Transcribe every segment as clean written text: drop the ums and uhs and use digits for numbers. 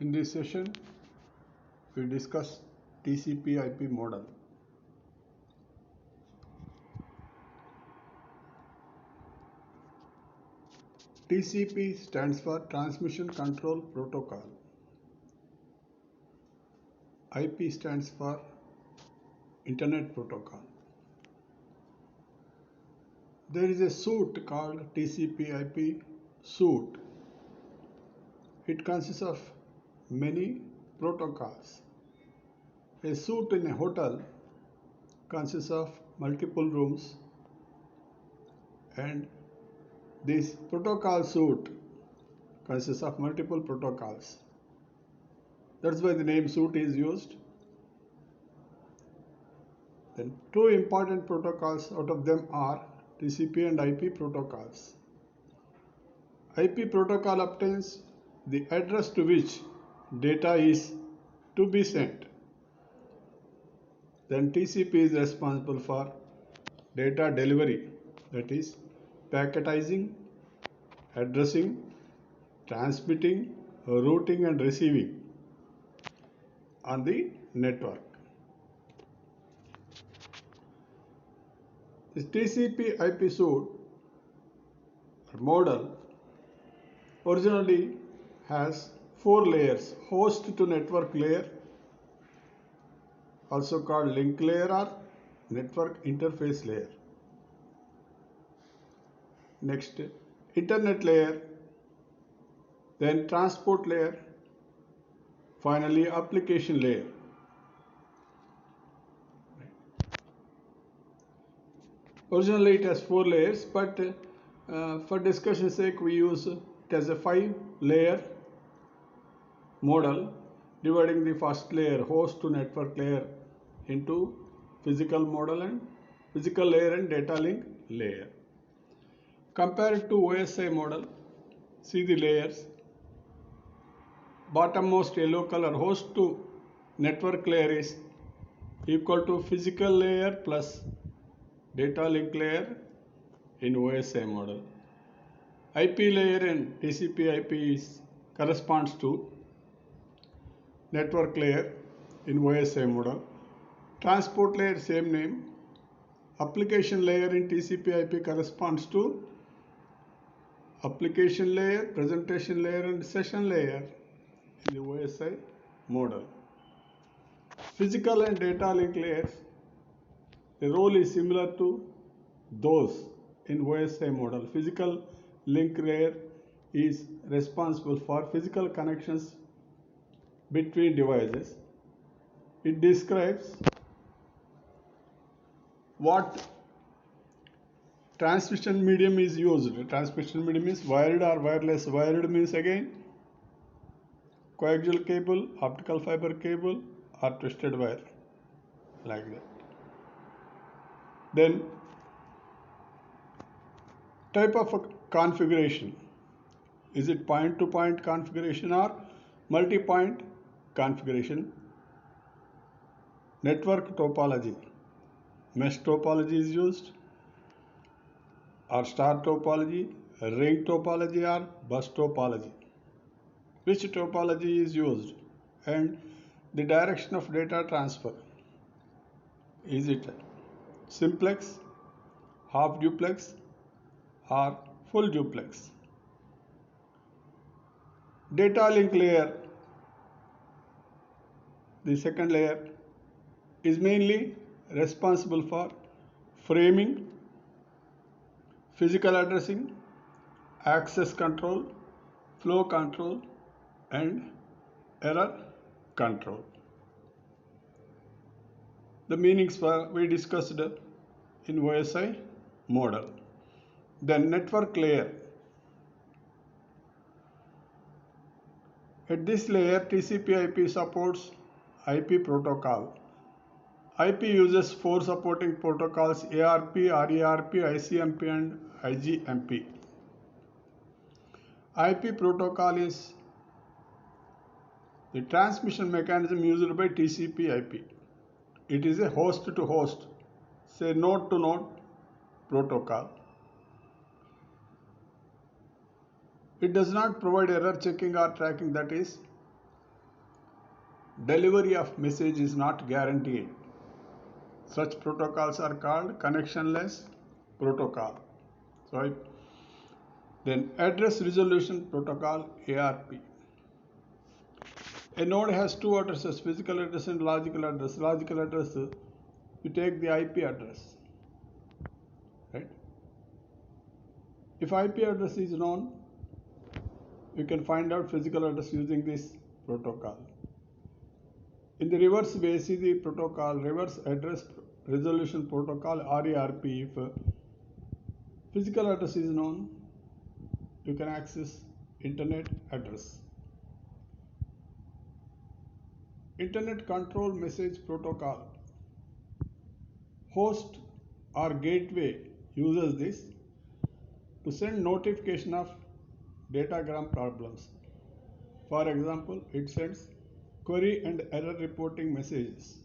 In this session, we discuss TCP/IP model. TCP stands for Transmission Control Protocol. IP stands for Internet Protocol. There is a suite called TCP/IP suite. It consists of many protocols. A suite in a hotel consists of multiple rooms, and this protocol suite consists of multiple protocols. That's why the name suite is used. Then two important protocols out of them are TCP and IP protocols. IP protocol obtains the address to which data is to be sent. Then TCP is responsible for data delivery, that is packetizing, addressing, transmitting, routing and receiving on the network. This TCP/IP suite model originally has 4 layers: host to network layer, also called link layer or network interface layer. Next, internet layer, then transport layer, finally application layer. Originally it has 4 layers, but for discussion's sake we use it as a 5-layer model, dividing the first layer, host to network layer, into physical layer and data link layer. Compared to OSI model, see the layers. Bottommost yellow color, host to network layer, is equal to physical layer plus data link layer in OSI model. IP layer in TCP/IP corresponds to network layer in OSI model. Transport layer, same name. Application layer in TCP/IP corresponds to application layer, presentation layer and session layer in the OSI model. Physical and data link layers, the role is similar to those in OSI model. Physical link layer is responsible for physical connections between devices. It describes what transmission medium is used. Transmission medium is wired or wireless. Wired means again coaxial cable, optical fiber cable or twisted wire, like that. Then type of configuration. Is it point-to-point configuration or multi-point configuration? Network topology. Mesh topology is used, or star topology, ring topology or bus topology. Which topology is used, and the direction of data transfer. Is it simplex, half duplex or full duplex? Data link layer, the second layer, is mainly responsible for framing, physical addressing, access control, flow control and error control. The meanings we discussed in OSI model. Then network layer. At this layer, TCP/IP supports IP protocol. IP uses 4 supporting protocols: ARP, RARP, ICMP and IGMP. IP protocol is the transmission mechanism used by TCP/IP. It is a host-to-host, say node-to-node protocol. It does not provide error checking or tracking, that is, delivery of message is not guaranteed. Such protocols are called connectionless protocol. So then address resolution protocol, ARP. A node has two addresses, physical address and logical address. Logical address, you take the IP address, right? If IP address is known, you can find out physical address using this protocol. In the reverse BACD protocol, reverse address resolution protocol, RARP, if physical address is known, you can access internet address. Internet control message protocol. Host or gateway uses this to send notification of datagram problems. For example, it sends query and error reporting messages.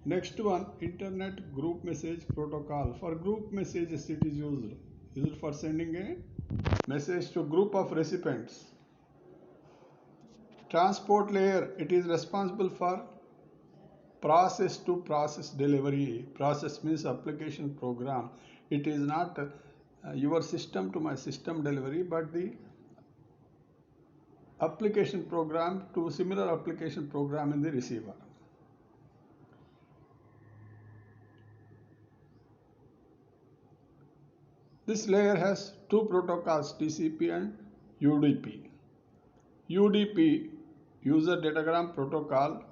Next one, internet group message protocol. For group messages it is used for sending a message to group of recipients. Transport layer, it is responsible for process to process delivery. Process means application program. It is not your system to my system delivery, but the application program to similar application program in the receiver. This layer has two protocols, TCP and UDP. UDP, user datagram protocol,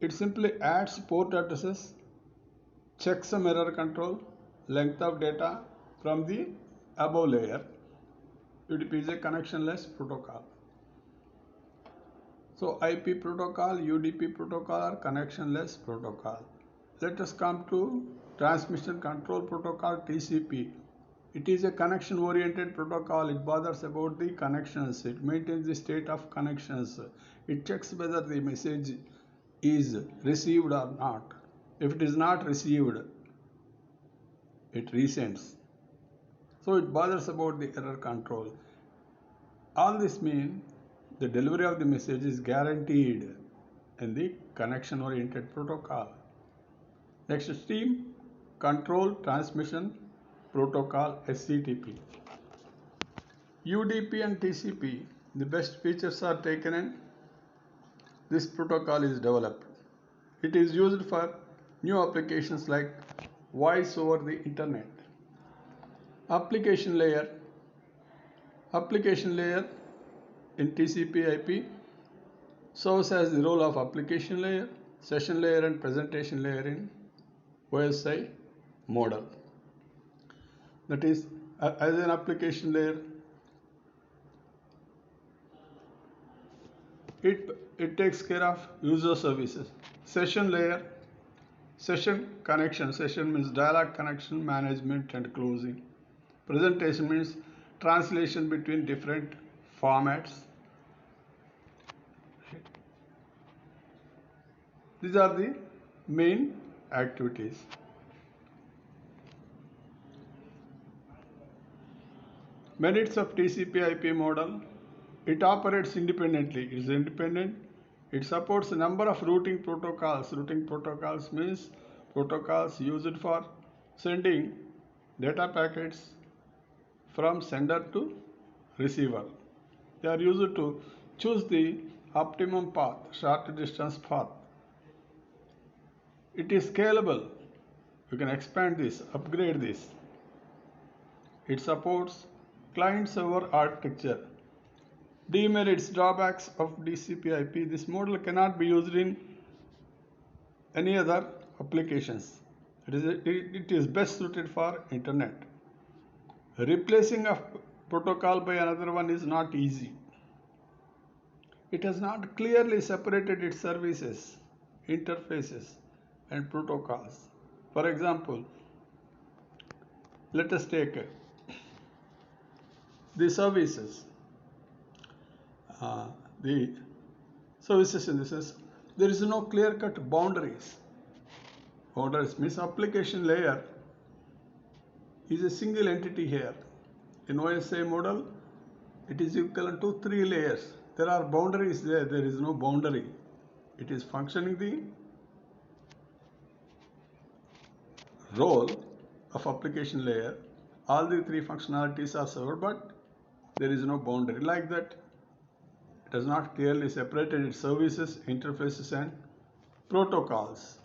it simply adds port addresses, checks some error control, length of data from the above layer. UDP is a connectionless protocol. So IP protocol, UDP protocol are connectionless protocol. Let us come to transmission control protocol, TCP. It is a connection oriented protocol. It bothers about the connections. It maintains the state of connections. It checks whether the message is received or not. If it is not received, it resends. So it bothers about the error control. All this means the delivery of the message is guaranteed in the connection oriented protocol. Next, stream control transmission protocol, SCTP. UDP and TCP, the best features are taken in this protocol is developed. It is used for new applications like voice over the internet. Application layer in TCP IP serves as the role of application layer, session layer and presentation layer in OSI model. That is, as an application layer, it takes care of user services. Session layer, session connection. Session means dialog connection, management and closing. Presentation means translation between different formats. These are the main activities. Merits of TCP IP model. It operates independently. It is independent. It supports a number of routing protocols. Routing protocols means protocols used for sending data packets from sender to receiver. They are used to choose the optimum path, short distance path. It is scalable. You can expand this, upgrade this. It supports client-server architecture. Demerits, drawbacks of TCP IP. This model cannot be used in any other applications. It is best suited for internet. Replacing a protocol by another one is not easy. It has not clearly separated its services, interfaces and protocols. For example, let us take the services. The services in this is, there is no clear-cut boundaries. Boundaries means application layer is a single entity here. In OSI model, it is equivalent to 3 layers. there are boundaries there. There is no boundary. It is functioning the role of application layer. All the three functionalities are served, but there is no boundary. Like that, it has not clearly separated its services, interfaces, and protocols.